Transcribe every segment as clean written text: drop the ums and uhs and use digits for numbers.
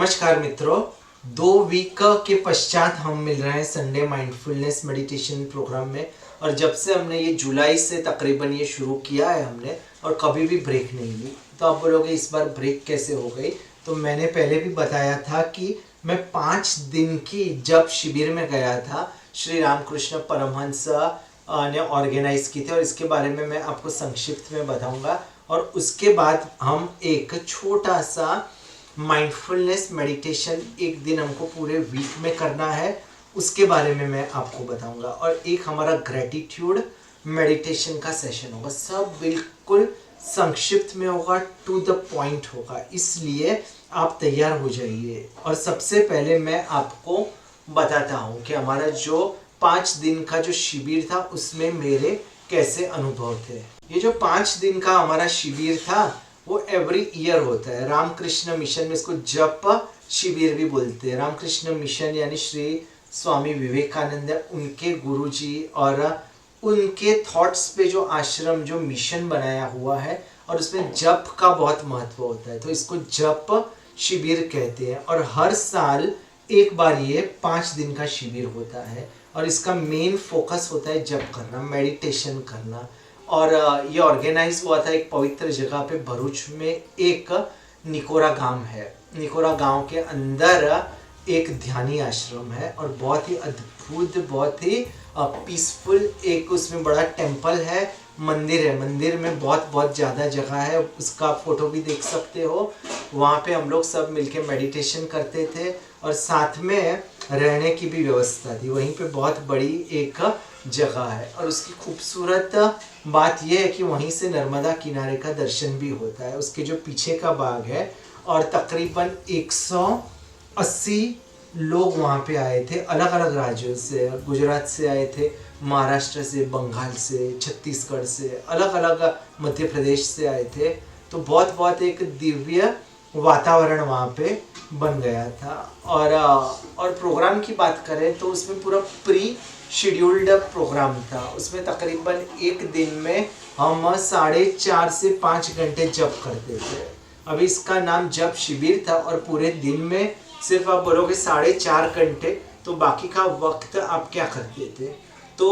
नमस्कार मित्रों, 2 वीक के पश्चात हम मिल रहे हैं संडे माइंडफुलनेस मेडिटेशन प्रोग्राम में। और जब से हमने ये जुलाई से तकरीबन ये शुरू किया है हमने, और कभी भी ब्रेक नहीं ली। तो आप बोलोगे इस बार ब्रेक कैसे हो गई। तो मैंने पहले भी बताया था कि मैं 5 दिन की जब शिविर में गया था, श्री रामकृष्ण परमहंस ने ऑर्गेनाइज की थी, और इसके बारे में मैं आपको संक्षिप्त में बताऊंगा। और उसके बाद हम एक छोटा सा माइंडफुलनेस मेडिटेशन एक दिन हमको पूरे वीक में करना है, उसके बारे में मैं आपको बताऊंगा। और एक हमारा ग्रेटिट्यूड मेडिटेशन का सेशन होगा। सब बिल्कुल संक्षिप्त में होगा, टू द पॉइंट होगा, इसलिए आप तैयार हो जाइए। और सबसे पहले मैं आपको बताता हूँ कि हमारा जो 5 दिन का जो शिविर था उसमें मेरे कैसे अनुभव थे। ये जो 5 दिन का हमारा शिविर था वो एवरी ईयर होता है। रामकृष्ण मिशन में इसको जप शिविर भी बोलते हैं। रामकृष्ण मिशन यानी श्री स्वामी विवेकानंद, उनके गुरुजी और उनके थॉट्स पे जो आश्रम, जो मिशन बनाया हुआ है, और उसमें जप का बहुत महत्व होता है, तो इसको जप शिविर कहते हैं। और हर साल एक बार ये 5 दिन का शिविर होता है, और इसका मेन फोकस होता है जप करना, मेडिटेशन करना। और ये ऑर्गेनाइज हुआ था एक पवित्र जगह पे, भरूच में एक निकोरा गांव है। निकोरा गांव के अंदर एक ध्यानी आश्रम है, और बहुत ही अद्भुत, बहुत ही पीसफुल एक उसमें बड़ा टेम्पल है, मंदिर है। मंदिर में बहुत ज़्यादा जगह है, उसका फोटो भी देख सकते हो। वहाँ पे हम लोग सब मिलके मेडिटेशन करते थे, और साथ में रहने की भी व्यवस्था थी। वहीं पे बहुत बड़ी एक जगह है, और उसकी खूबसूरत बात यह है कि वहीं से नर्मदा किनारे का दर्शन भी होता है। उसके जो पीछे का बाग है, और तकरीबन 180 लोग वहाँ पे आए थे, अलग अलग राज्यों से। गुजरात से आए थे, महाराष्ट्र से, बंगाल से, छत्तीसगढ़ से, अलग अलग मध्य प्रदेश से आए थे। तो बहुत एक दिव्य वातावरण वहाँ पे बन गया था। और प्रोग्राम की बात करें तो उसमें पूरा प्री शेड्यूल्ड प्रोग्राम था। उसमें तकरीबन एक दिन में हम 4.5 से 5 घंटे जप करते थे। अभी इसका नाम जप शिविर था, और पूरे दिन में सिर्फ आप बोलोगे 4.5 घंटे, तो बाकी का वक्त आप क्या करते थे। तो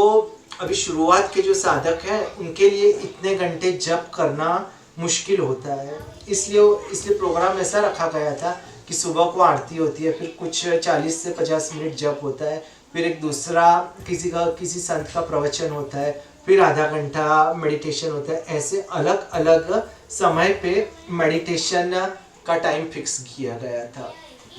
अभी शुरुआत के जो साधक हैं उनके लिए इतने घंटे जप करना मुश्किल होता है, इसलिए प्रोग्राम ऐसा रखा गया था कि सुबह को आरती होती है, फिर कुछ 40 से 50 मिनट जप होता है, फिर एक दूसरा किसी संत का प्रवचन होता है, फिर आधा घंटा मेडिटेशन होता है। ऐसे अलग अलग समय पे मेडिटेशन का टाइम फिक्स किया गया था,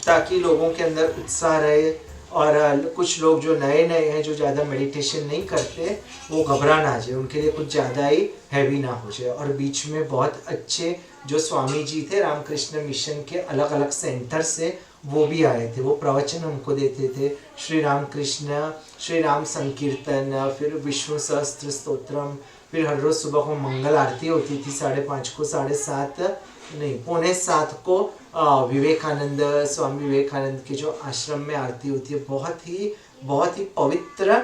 ताकि लोगों के अंदर उत्साह रहे। और कुछ लोग जो नए हैं, जो ज़्यादा मेडिटेशन नहीं करते, वो घबरा ना जाए, उनके लिए कुछ ज़्यादा ही हैवी ना हो जाए। और बीच में बहुत अच्छे जो स्वामी जी थे रामकृष्ण मिशन के अलग अलग सेंटर से, वो भी आए थे, वो प्रवचन हमको देते थे। श्री रामकृष्ण, श्री राम संकीर्तन, फिर विष्णु सहस्त्र स्तोत्रम, फिर हर रोज़ सुबह को मंगल आरती होती थी 5:30 को, 7:30 नहीं 6:45 को विवेकानंद, स्वामी विवेकानंद के जो आश्रम में आरती होती है। बहुत ही पवित्र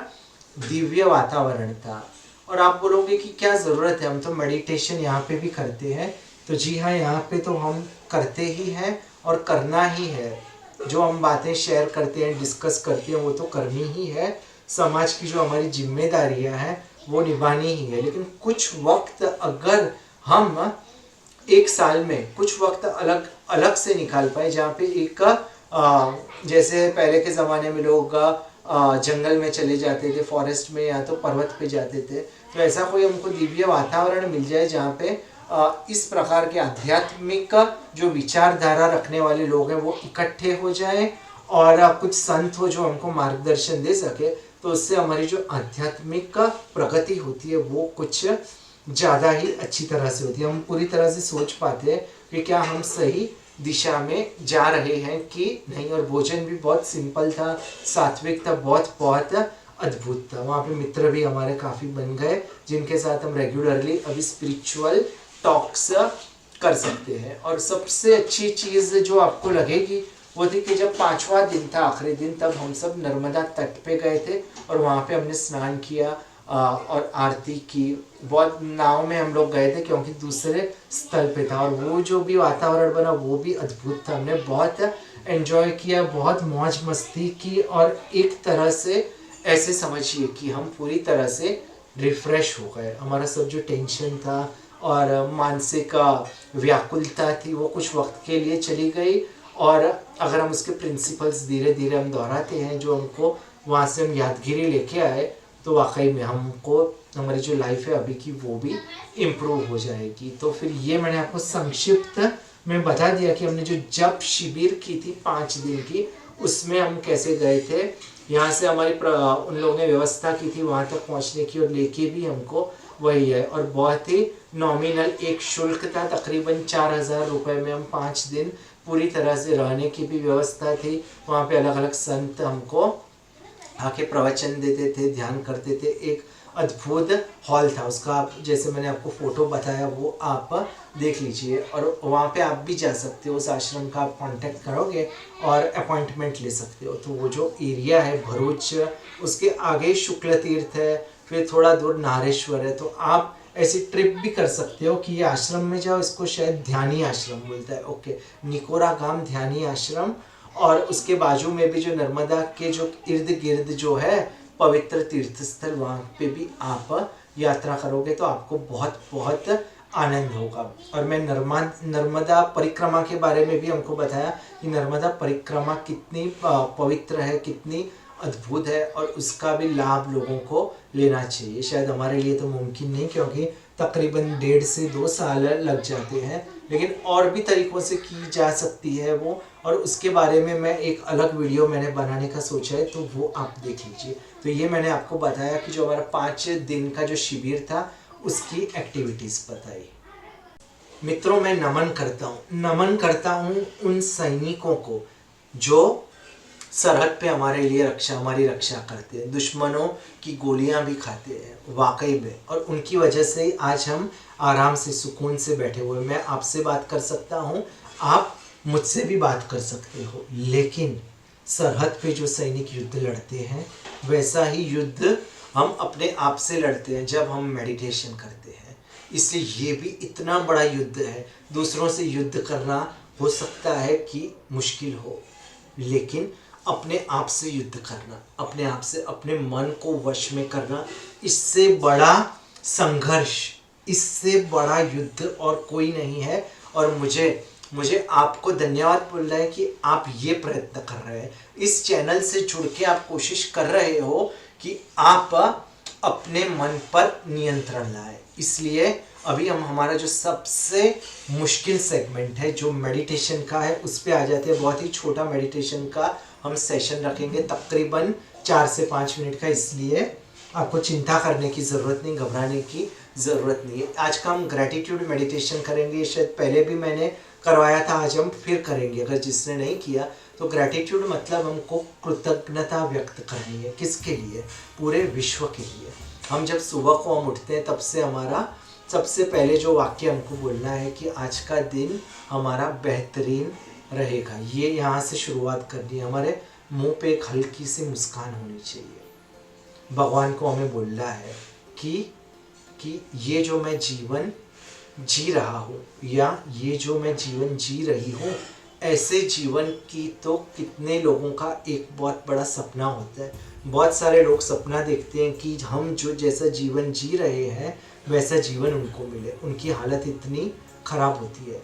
दिव्य वातावरण था। और आप बोलोगे कि क्या ज़रूरत है, हम तो मेडिटेशन यहाँ पे भी करते हैं। तो जी हाँ, यहाँ पे तो हम करते ही हैं, और करना ही है। जो हम बातें शेयर करते हैं, डिस्कस करते हैं, वो तो करनी ही है। समाज की जो हमारी जिम्मेदारियाँ हैं वो निभानी ही है। लेकिन कुछ वक्त अगर हम एक साल में कुछ वक्त अलग से निकाल पाए, जहाँ पे एक जैसे पहले के ज़माने में लोग जंगल में चले जाते थे, फॉरेस्ट में, या तो पर्वत पे जाते थे, तो ऐसा कोई हमको दिव्य वातावरण मिल जाए जहाँ पे इस प्रकार के आध्यात्मिक जो विचारधारा रखने वाले लोग हैं वो इकट्ठे हो जाएं, और कुछ संत हो जो हमको मार्गदर्शन दे सके, तो उससे हमारी जो आध्यात्मिक प्रगति होती है वो कुछ ज़्यादा ही अच्छी तरह से होती है। हम पूरी तरह से सोच पाते हैं कि क्या हम सही दिशा में जा रहे हैं कि नहीं। और भोजन भी बहुत सिंपल था, सात्विक था, बहुत अद्भुत था। वहाँ पे मित्र भी हमारे काफ़ी बन गए, जिनके साथ हम रेगुलरली अभी स्पिरिचुअल टॉक्स कर सकते हैं। और सबसे अच्छी चीज़ जो आपको लगेगी वो थी कि जब 5वां दिन था, आखिरी दिन, तब हम सब नर्मदा तट पे गए थे, और वहाँ पे हमने स्नान किया और आरती की। बहुत नाव में हम लोग गए थे, क्योंकि दूसरे स्थल पे था, और वो जो भी वातावरण बना वो भी अद्भुत था। हमने बहुत एंजॉय किया, बहुत मौज मस्ती की, और एक तरह से ऐसे समझिए कि हम पूरी तरह से रिफ्रेश हो गए। हमारा सब जो टेंशन था और मानसिक व्याकुलता थी वो कुछ वक्त के लिए चली गई। और अगर हम उसके प्रिंसिपल्स धीरे धीरे हम दोहराते हैं, जो हमको वहाँ से हम यादगिरी लेके आए, तो वाकई में हमको हमारी जो लाइफ है अभी की वो भी इम्प्रूव हो जाएगी। तो फिर ये मैंने आपको संक्षिप्त में बता दिया कि हमने जो जप शिविर की थी 5 दिन की, उसमें हम कैसे गए थे। यहाँ से हमारी उन लोगों ने व्यवस्था की थी वहाँ तक पहुँचने की, और लेके भी हमको वही है। और बहुत ही नॉमिनल एक शुल्क था, तकरीबन 4,000 रुपये में हम 5 दिन पूरी तरह से रहने की भी व्यवस्था थी। वहाँ पे अलग अलग संत हमको आके प्रवचन देते थे, ध्यान करते थे। एक अद्भुत हॉल था उसका, आप जैसे मैंने आपको फोटो बताया वो आप देख लीजिए, और वहाँ पे आप भी जा सकते हो। उस आश्रम का आप कांटेक्ट करोगे और अपॉइंटमेंट ले सकते हो। तो वो जो एरिया है भरूच, उसके आगे शुक्ल तीर्थ है, फिर थोड़ा दूर नारेश्वर है। तो आप ऐसी ट्रिप भी कर सकते हो कि ये आश्रम में जाओ, इसको शायद ध्यानी आश्रम बोलता है, ओके, निकोरा गांव ध्यानी आश्रम। और उसके बाजू में भी जो नर्मदा के जो इर्द गिर्द जो है पवित्र तीर्थ स्थल, वहाँ पे भी आप यात्रा करोगे तो आपको बहुत बहुत आनंद होगा। और मैं नर्मदा परिक्रमा के बारे में भी हमको बताया कि नर्मदा परिक्रमा कितनी पवित्र है, कितनी अद्भुत है, और उसका भी लाभ लोगों को लेना चाहिए। शायद हमारे लिए तो मुमकिन नहीं, क्योंकि तकरीबन 1.5 से 2 साल लग जाते हैं, लेकिन और भी तरीक़ों से की जा सकती है वो। और उसके बारे में मैं एक अलग वीडियो मैंने बनाने का सोचा है, तो वो आप देख लीजिए। तो ये मैंने आपको बताया कि जो हमारा 5 दिन का जो शिविर था उसकी एक्टिविटीज़ बताई। मित्रों, मैं नमन करता हूँ उन सैनिकों को जो सरहद पे हमारे लिए हमारी रक्षा करते हैं, दुश्मनों की गोलियां भी खाते हैं वाकई में, और उनकी वजह से ही आज हम आराम से सुकून से बैठे हुए। मैं आपसे बात कर सकता हूँ, आप मुझसे भी बात कर सकते हो, लेकिन सरहद पे जो सैनिक युद्ध लड़ते हैं वैसा ही युद्ध हम अपने आप से लड़ते हैं जब हम मेडिटेशन करते हैं। इसलिए ये भी इतना बड़ा युद्ध है। दूसरों से युद्ध करना हो सकता है कि मुश्किल हो, लेकिन अपने आप से युद्ध करना, अपने आप से अपने मन को वश में करना, इससे बड़ा संघर्ष, इससे बड़ा युद्ध और कोई नहीं है। और मुझे आपको धन्यवाद बोलना है कि आप ये प्रयत्न कर रहे हैं, इस चैनल से जुड़ के आप कोशिश कर रहे हो कि आप अपने मन पर नियंत्रण लाए। इसलिए अभी हम हमारा जो सबसे मुश्किल सेगमेंट है जो मेडिटेशन का है उस पर आ जाते हैं। बहुत ही छोटा मेडिटेशन का हम सेशन रखेंगे, तकरीबन 4 से 5 मिनट का। इसलिए आपको चिंता करने की ज़रूरत नहीं, घबराने की ज़रूरत नहीं है। आज का हम ग्रैटिट्यूड मेडिटेशन करेंगे, शायद पहले भी मैंने करवाया था, आज हम फिर करेंगे। अगर जिसने नहीं किया तो ग्रैटिट्यूड मतलब हमको कृतज्ञता व्यक्त करनी है। किसके लिए? पूरे विश्व के लिए। हम जब सुबह को हम उठते हैं तब से हमारा सबसे पहले जो वाक्य हमको बोलना है कि आज का दिन हमारा बेहतरीन रहेगा, ये यहाँ से शुरुआत करनी है। हमारे मुंह पे एक हल्की सी मुस्कान होनी चाहिए। भगवान को हमें बोलना है कि ये जो मैं जीवन जी रहा हूँ या ये जो मैं जीवन जी रही हूँ, ऐसे जीवन की तो कितने लोगों का एक बहुत बड़ा सपना होता है। बहुत सारे लोग सपना देखते हैं कि हम जो जैसा जीवन जी रहे हैं वैसा जीवन उनको मिले, उनकी हालत इतनी ख़राब होती है।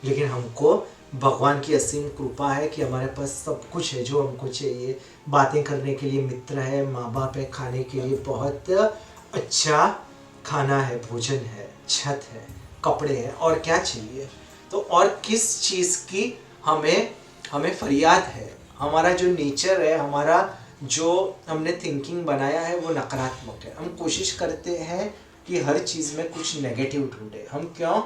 लेकिन हमको भगवान की असीम कृपा है कि हमारे पास सब कुछ है जो हमको चाहिए। बातें करने के लिए मित्र है, माँ बाप है, खाने के लिए बहुत अच्छा खाना है, भोजन है, छत है, कपड़े हैं, और क्या चाहिए। तो और किस चीज़ की हमें फरियाद है। हमारा जो नेचर है, हमारा जो हमने थिंकिंग बनाया है वो नकारात्मक है। हम कोशिश करते हैं कि हर चीज़ में कुछ नेगेटिव ढूंढे। हम क्यों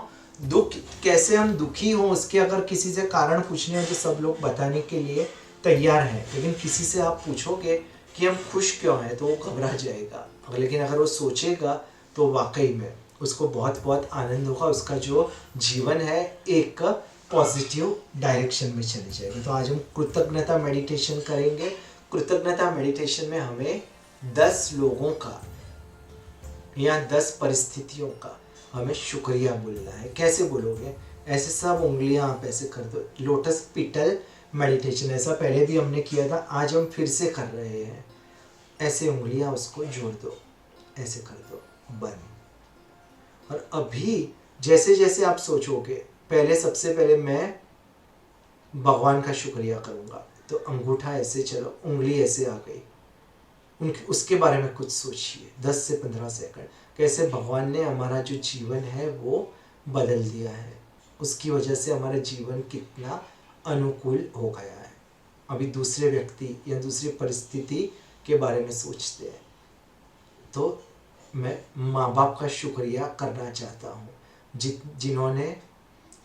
कैसे हम दुखी हों उसके अगर किसी से कारण पूछने हैं तो सब लोग बताने के लिए तैयार हैं, लेकिन किसी से आप पूछोगे कि हम खुश क्यों हैं तो वो घबरा जाएगा। लेकिन अगर वो सोचेगा तो वाकई में उसको बहुत बहुत आनंद होगा, उसका जो जीवन है एक पॉजिटिव डायरेक्शन में चले जाएगा। तो आज हम कृतज्ञता मेडिटेशन करेंगे। कृतज्ञता मेडिटेशन में हमें 10 लोगों का या 10 परिस्थितियों का हमें शुक्रिया बोलना है। कैसे बोलोगे? ऐसे सब उंगलियां आप ऐसे कर दो, लोटस पिटल मेडिटेशन। ऐसा पहले भी हमने किया था, आज हम फिर से कर रहे हैं। ऐसे उंगलियां उसको जोड़ दो, ऐसे कर दो बंद। और अभी जैसे जैसे आप सोचोगे, पहले सबसे पहले मैं भगवान का शुक्रिया करूंगा, तो अंगूठा ऐसे चलो, उंगली ऐसे आ गई, उनके उसके बारे में कुछ सोचिए 10 से 15 सेकंड। कैसे भगवान ने हमारा जो जीवन है वो बदल दिया है, उसकी वजह से हमारा जीवन कितना अनुकूल हो गया है। अभी दूसरे व्यक्ति या दूसरी परिस्थिति के बारे में सोचते हैं, तो मैं माँ बाप का शुक्रिया करना चाहता हूँ जिन्होंने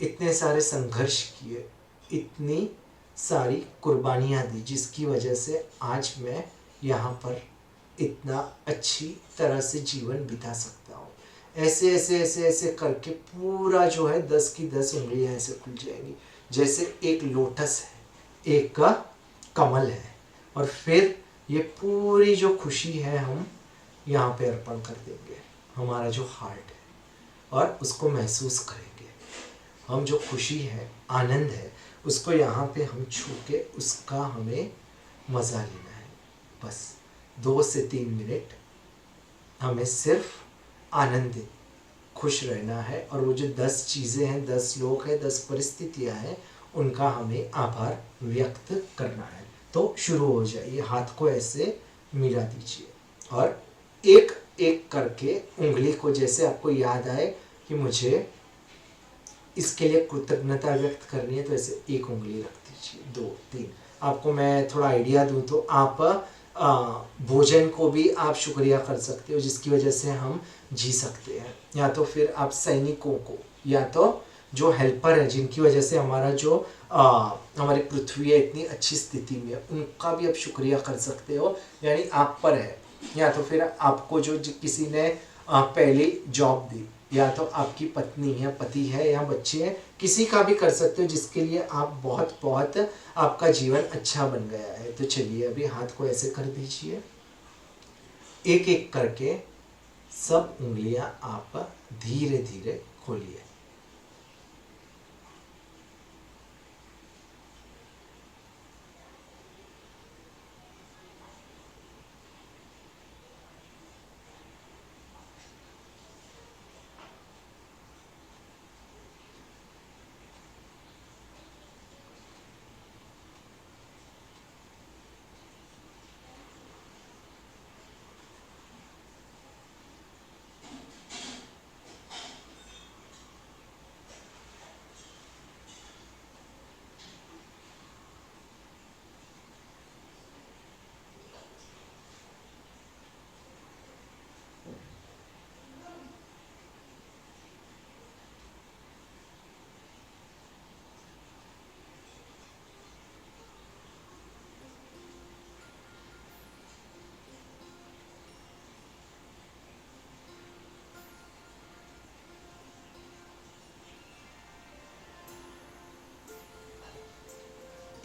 इतने सारे संघर्ष किए, इतनी सारी कुर्बानियाँ दी, जिसकी वजह से आज मैं यहाँ पर इतना अच्छी तरह से जीवन बिता सकता हूँ। ऐसे ऐसे ऐसे ऐसे करके पूरा जो है 10 की 10 उंगलियाँ ऐसे खुल जाएंगी, जैसे एक लोटस है, एक का कमल है। और फिर ये पूरी जो खुशी है हम यहाँ पे अर्पण कर देंगे, हमारा जो हार्ट है, और उसको महसूस करेंगे। हम जो खुशी है, आनंद है, उसको यहाँ पे हम छू के उसका हमें मज़ा लेना है। बस 2 से 3 मिनट हमें सिर्फ आनंदित, खुश रहना है। और वो जो 10 चीज़ें हैं, 10 लोग हैं, 10 परिस्थितियाँ हैं, उनका हमें आभार व्यक्त करना है। तो शुरू हो जाइए, हाथ को ऐसे मिला दीजिए और एक एक करके उंगली को, जैसे आपको याद आए कि मुझे इसके लिए कृतज्ञता व्यक्त करनी है, तो ऐसे एक उंगली रख दीजिए, 2 3। आपको मैं थोड़ा आइडिया दूं तो आप भोजन को भी आप शुक्रिया कर सकते हो, जिसकी वजह से हम जी सकते हैं। या तो फिर आप सैनिकों को, या तो जो हेल्पर हैं जिनकी वजह से हमारा जो हमारी पृथ्वी है इतनी अच्छी स्थिति में, उनका भी आप शुक्रिया कर सकते हो, यानी आप पर है। या तो फिर आपको जो किसी ने पहली जॉब दी, या तो आपकी पत्नी या पति है या बच्चे हैं, किसी का भी कर सकते हो जिसके लिए आप बहुत बहुत आपका जीवन अच्छा बन गया है। तो चलिए अभी हाथ को ऐसे कर दीजिए, एक एक करके सब उंगलियां आप धीरे धीरे खोलिए।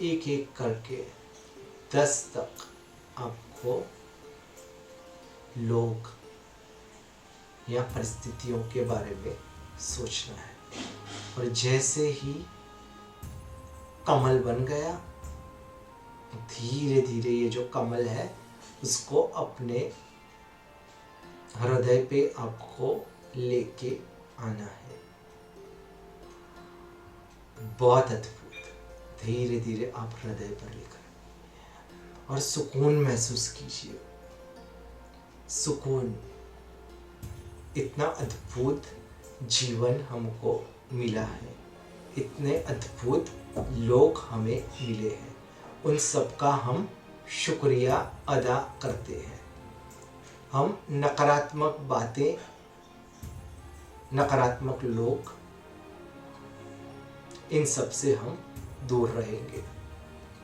एक एक करके 10 तक आपको लोग या परिस्थितियों के बारे में सोचना है। और जैसे ही कमल बन गया, धीरे धीरे ये जो कमल है उसको अपने हृदय पे आपको लेके आना है। बहुत अद्भुत। धीरे धीरे आप हृदय पर लेकर और सुकून महसूस कीजिए। सुकून, इतना अद्भुत जीवन हमको मिला है, इतने अद्भुत लोग हमें मिले हैं, उन सब का हम शुक्रिया अदा करते हैं। हम नकारात्मक बातें, नकारात्मक लोग, इन सब से हम दूर रहेंगे।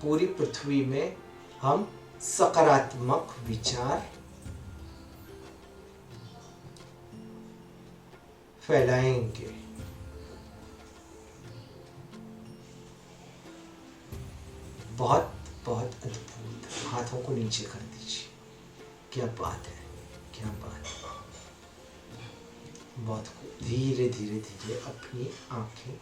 पूरी पृथ्वी में हम सकारात्मक विचार फैलाएंगे। बहुत बहुत अद्भुत। हाथों को नीचे कर दीजिए। क्या बात है, क्या बात है। बहुत धीरे धीरे धीरे अपनी आंखें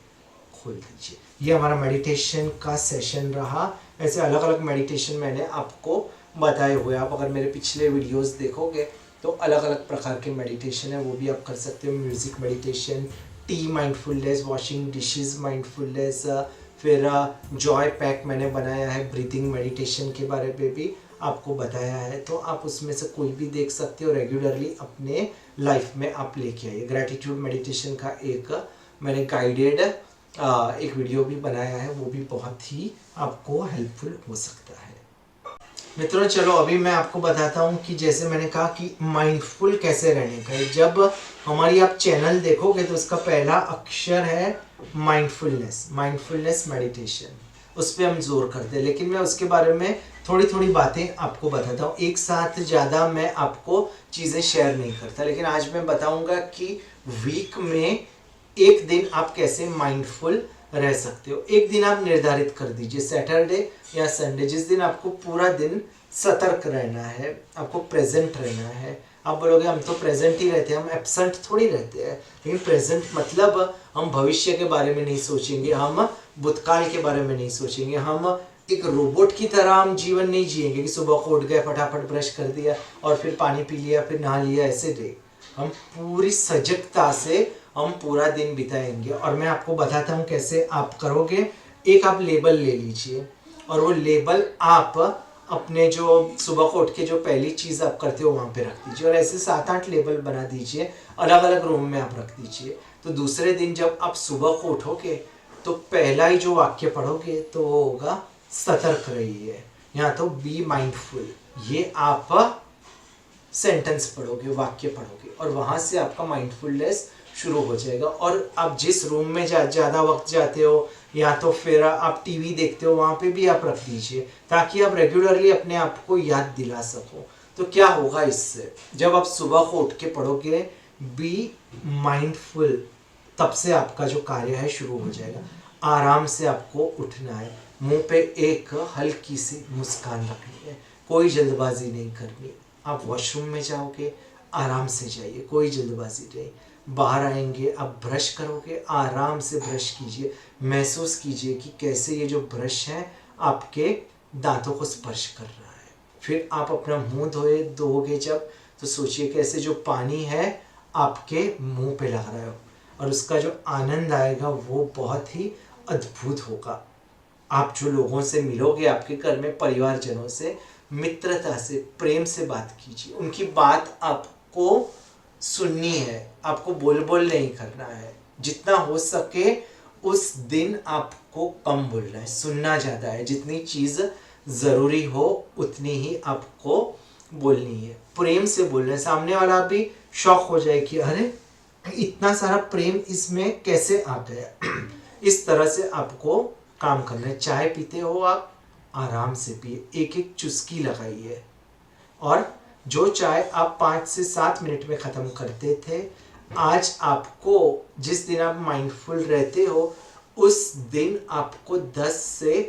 खोल दीजिए। ये हमारा मेडिटेशन का सेशन रहा। ऐसे अलग अलग मेडिटेशन मैंने आपको बताए हुए, आप अगर मेरे पिछले वीडियोस देखोगे तो अलग अलग प्रकार के मेडिटेशन है, वो भी आप कर सकते हो। Music meditation, T mindfulness, washing dishes mindfulness, फिर जॉय पैक मैंने बनाया है, ब्रीथिंग मेडिटेशन के बारे में भी आपको बताया है, तो आप उसमें से कोई भी देख सकते हो। रेगुलरली अपने लाइफ में आप लेके आइए। ग्रैटिट्यूड मेडिटेशन का एक मैंने गाइडेड एक वीडियो भी बनाया है, वो भी बहुत ही आपको हेल्पफुल हो सकता है। मित्रों चलो अभी मैं आपको बताता हूँ कि जैसे मैंने कहा कि माइंडफुल कैसे रहने का है। जब हमारी आप चैनल देखोगे तो उसका पहला अक्षर है माइंडफुलनेस, माइंडफुलनेस मेडिटेशन, उस पर हम जोर करते हैं। लेकिन मैं उसके बारे में थोड़ी थोड़ी बातें आपको बताता हूँ, एक साथ ज़्यादा मैं आपको चीज़ें शेयर नहीं करता। लेकिन आज मैं बताऊँगा कि वीक में एक दिन आप कैसे माइंडफुल रह सकते हो। एक दिन आप निर्धारित कर दीजिए, सैटरडे या संडे, जिस दिन आपको पूरा दिन सतर्क रहना है, आपको प्रेजेंट रहना है। आप बोलोगे हम तो प्रेजेंट ही रहते हैं, हम एब्सेंट थोड़ी रहते हैं। लेकिन प्रेजेंट मतलब हम भविष्य के बारे में नहीं सोचेंगे, हम भूतकाल के बारे में नहीं सोचेंगे, हम एक रोबोट की तरह हम जीवन नहीं जिएंगे कि सुबह को उठ गए, फटाफट ब्रश कर दिया और फिर पानी पी लिया, फिर नहा लिया, ऐसे नहीं। हम पूरी सजगता से हम पूरा दिन बिताएंगे। और मैं आपको बताता हूँ कैसे आप करोगे। एक आप लेबल ले लीजिए और वो लेबल आप अपने जो सुबह को उठ के जो पहली चीज़ आप करते हो वहाँ पे रख दीजिए, और ऐसे 7-8 लेबल बना दीजिए, अलग अलग रूम में आप रख दीजिए। तो दूसरे दिन जब आप सुबह को उठोगे तो पहला ही जो वाक्य पढ़ोगे तो वो होगा सतर्क रहिए, या तो बी माइंडफुल। ये आप सेंटेंस पढ़ोगे, वाक्य पढ़ोगे, और वहाँ से आपका माइंडफुलनेस शुरू हो जाएगा। और आप जिस रूम में ज़्यादा वक्त जाते हो या तो फिर आप टीवी देखते हो, वहाँ पे भी आप रख दीजिए, ताकि आप रेगुलरली अपने आप को याद दिला सको। तो क्या होगा इससे, जब आप सुबह को उठ के पढ़ोगे बी माइंडफुल, तब से आपका जो कार्य है शुरू हो जाएगा। आराम से आपको उठना है, मुंह पे एक हल्की सी मुस्कान रखनी है, कोई जल्दबाजी नहीं करनी। आप वॉशरूम में जाओगे, आराम से जाइए, कोई जल्दबाजी नहीं। बाहर आएंगे, आप ब्रश करोगे, आराम से ब्रश कीजिए, महसूस कीजिए कि कैसे ये जो ब्रश है आपके दांतों को स्पर्श कर रहा है। फिर आप अपना मुंह धोओगे जब, तो सोचिए कैसे जो पानी है आपके मुंह पे लग रहा है, और उसका जो आनंद आएगा वो बहुत ही अद्भुत होगा। आप जो लोगों से मिलोगे आपके घर में, परिवारजनों से, मित्रता से, प्रेम से बात कीजिए। उनकी बात आपको सुननी है, आपको बोल नहीं करना है। जितना हो सके उस दिन आपको कम बोलना है, सुनना ज़्यादा है। जितनी चीज़ ज़रूरी हो उतनी ही आपको बोलनी है, प्रेम से बोलना है। सामने वाला भी शॉक हो जाए कि अरे इतना सारा प्रेम इसमें कैसे आ गया। इस तरह से आपको काम करना है। चाय पीते हो आप, आराम से पिए, एक एक चुस्की लगाइए, और जो चाय आप 5 से 7 मिनट में ख़त्म करते थे, आज आपको, जिस दिन आप माइंडफुल रहते हो उस दिन आपको 10 से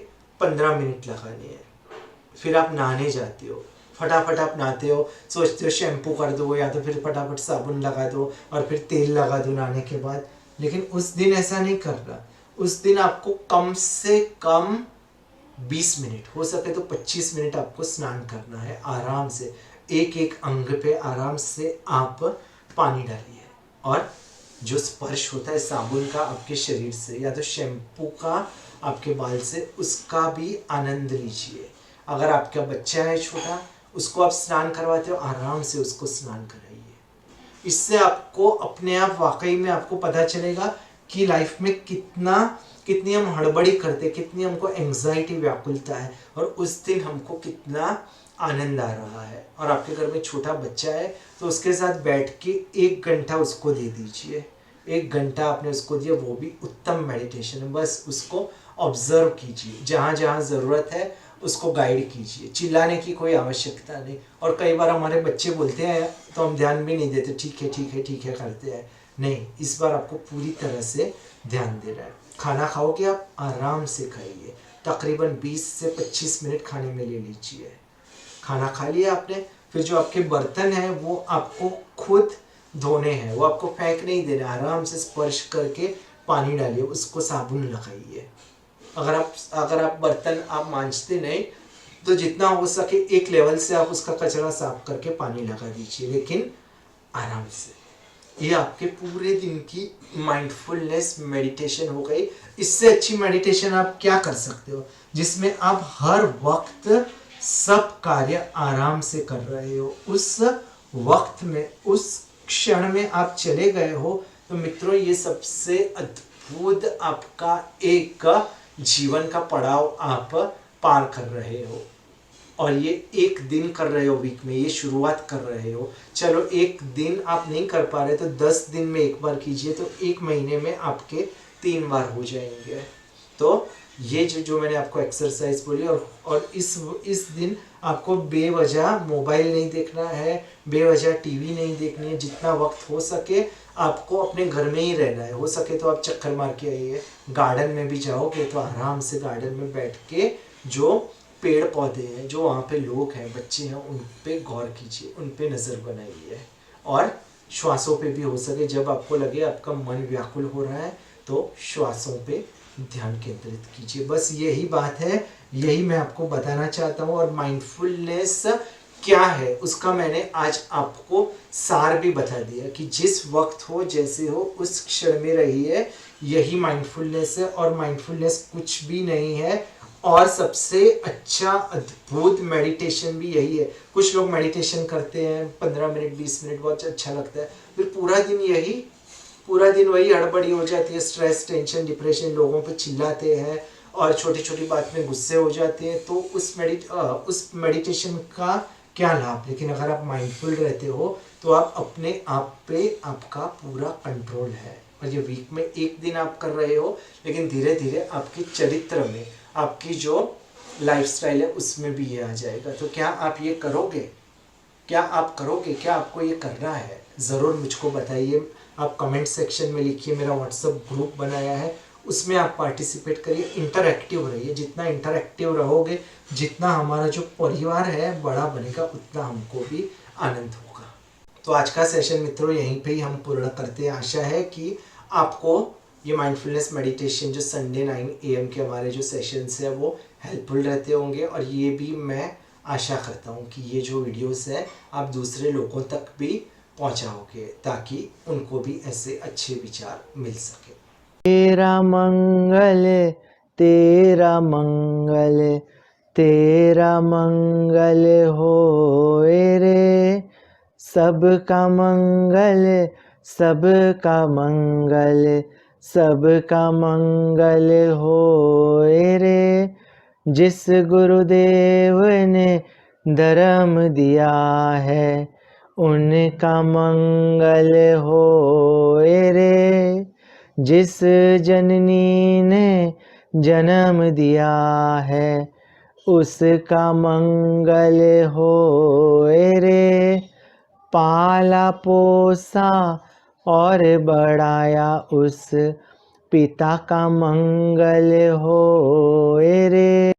15 मिनट लगाने हैं। फिर आप नहाने जाते हो, फटाफट आप नहाते हो, सोचते हो शैम्पू कर दो या तो फिर फटाफट साबुन लगा दो और फिर तेल लगा दो नहाने के बाद। लेकिन उस दिन ऐसा नहीं करना। उस दिन आपको कम से कम 20 मिनट, हो सके तो 25 मिनट आपको स्नान करना है आराम से। एक एक अंग पे आराम से आप पानी डालिए, और जो स्पर्श होता है साबुन का आपके शरीर से या तो शैम्पू का आपके बाल से, उसका भी आनंद लीजिए। अगर आपका बच्चा है छोटा, उसको आप स्नान करवाते हो, आराम से उसको स्नान कराइए। इससे आपको अपने आप वाकई में आपको पता चलेगा कि लाइफ में कितनी हम हड़बड़ी करते, कितनी हमको एंग्जाइटी, व्याकुलता है, और उस दिन हमको कितना आनंद आ रहा है। और आपके घर में छोटा बच्चा है तो उसके साथ बैठ के 1 घंटा उसको दे दीजिए। 1 घंटा आपने उसको दिया, वो भी उत्तम मेडिटेशन है। बस उसको ऑब्जर्व कीजिए, जहाँ जहाँ ज़रूरत है उसको गाइड कीजिए, चिल्लाने की कोई आवश्यकता नहीं। और कई बार हमारे बच्चे बोलते हैं तो हम ध्यान भी नहीं देते, ठीक है ठीक है ठीक है करते हैं। नहीं, इस बार आपको पूरी तरह से ध्यान देना है। खाना खाओगे आप, आराम से खाइए, तकरीबन 20 से 25 मिनट खाने में ले लीजिए। खाना खा लिया आपने, फिर जो आपके बर्तन हैं वो आपको खुद धोने हैं, वो आपको फेंक नहीं देना, आराम से स्पर्श करके पानी डालिए, उसको साबुन लगाइए। अगर आप बर्तन आप मांजते नहीं तो जितना हो सके एक लेवल से आप उसका कचरा साफ करके पानी लगा दीजिए, लेकिन आराम से। ये आपके पूरे दिन की माइंडफुलनेस मेडिटेशन हो गई। इससे अच्छी मेडिटेशन आप क्या कर सकते हो, जिसमें आप हर वक्त सब कार्य आराम से कर रहे हो, उस वक्त में उस क्षण में आप चले गए हो। तो मित्रों, ये सबसे अद्भुत आपका एक जीवन का पड़ाव आप पार कर रहे हो। और ये एक दिन कर रहे हो, वीक में ये शुरुआत कर रहे हो। चलो एक दिन आप नहीं कर पा रहे तो 10 दिन में एक बार कीजिए, तो एक महीने में आपके 3 बार हो जाएंगे। तो ये जो मैंने आपको एक्सरसाइज बोली, और इस दिन आपको बेवजह मोबाइल नहीं देखना है, बेवजह टीवी नहीं देखनी है। जितना वक्त हो सके आपको अपने घर में ही रहना है। हो सके तो आप चक्कर मार के आइए। गार्डन में भी जाओगे तो आराम से गार्डन में बैठ के जो पेड़ पौधे हैं, जो वहाँ पे लोग हैं, बच्चे हैं, उन पे गौर कीजिए, उन पे नज़र बनाइए। और श्वासों पे भी हो सके, जब आपको लगे आपका मन व्याकुल हो रहा है तो श्वासों पे ध्यान केंद्रित कीजिए। बस यही बात है, यही मैं आपको बताना चाहता हूँ। और माइंडफुलनेस क्या है उसका मैंने आज आपको सार भी बता दिया कि जिस वक्त हो, जैसे हो, उस क्षण में रहिए। यही माइंडफुलनेस है, और माइंडफुलनेस कुछ भी नहीं है। और सबसे अच्छा अद्भुत मेडिटेशन भी यही है। कुछ लोग मेडिटेशन करते हैं 15 मिनट 20 मिनट, बहुत अच्छा लगता है, फिर पूरा दिन वही हड़बड़ी हो जाती है। स्ट्रेस, टेंशन, डिप्रेशन, लोगों पे चिल्लाते हैं और छोटी छोटी बात में गुस्से हो जाते हैं। तो उस मेडिटेशन का क्या लाभ। लेकिन अगर आप माइंडफुल रहते हो तो आप अपने आप पे आपका पूरा कंट्रोल है। और ये वीक में एक दिन आप कर रहे हो, लेकिन धीरे धीरे आपके चरित्र में, आपकी जो लाइफस्टाइल है उसमें भी ये आ जाएगा। तो क्या आप ये करोगे? क्या आपको ये करना है? ज़रूर मुझको बताइए। आप कमेंट सेक्शन में लिखिए। मेरा व्हाट्सएप ग्रुप बनाया है, उसमें आप पार्टिसिपेट करिए, इंटरएक्टिव रहिए। जितना इंटरएक्टिव रहोगे, जितना हमारा जो परिवार है बड़ा बनेगा, उतना हमको भी आनंद होगा। तो आज का सेशन मित्रों यहीं पे ही हम पूर्ण करते हैं। आशा है कि आपको ये माइंडफुलनेस मेडिटेशन जो संडे 9 AM के हमारे जो सेशंस है वो हेल्पफुल रहते होंगे। और ये भी मैं आशा करता हूँ कि ये जो वीडियोस है आप दूसरे लोगों तक भी पहुँचाओगे, ताकि उनको भी ऐसे अच्छे विचार मिल सके। तेरा मंगल तेरा मंगल होए रे, सबका मंगल सबका मंगल होए रे। जिस गुरुदेव ने धर्म दिया है, उनका मंगल होए रे। जिस जननी ने जन्म दिया है, उसका मंगल होए रे। पाला पोसा और बढ़ाया उस पिता का मंगल होए रे।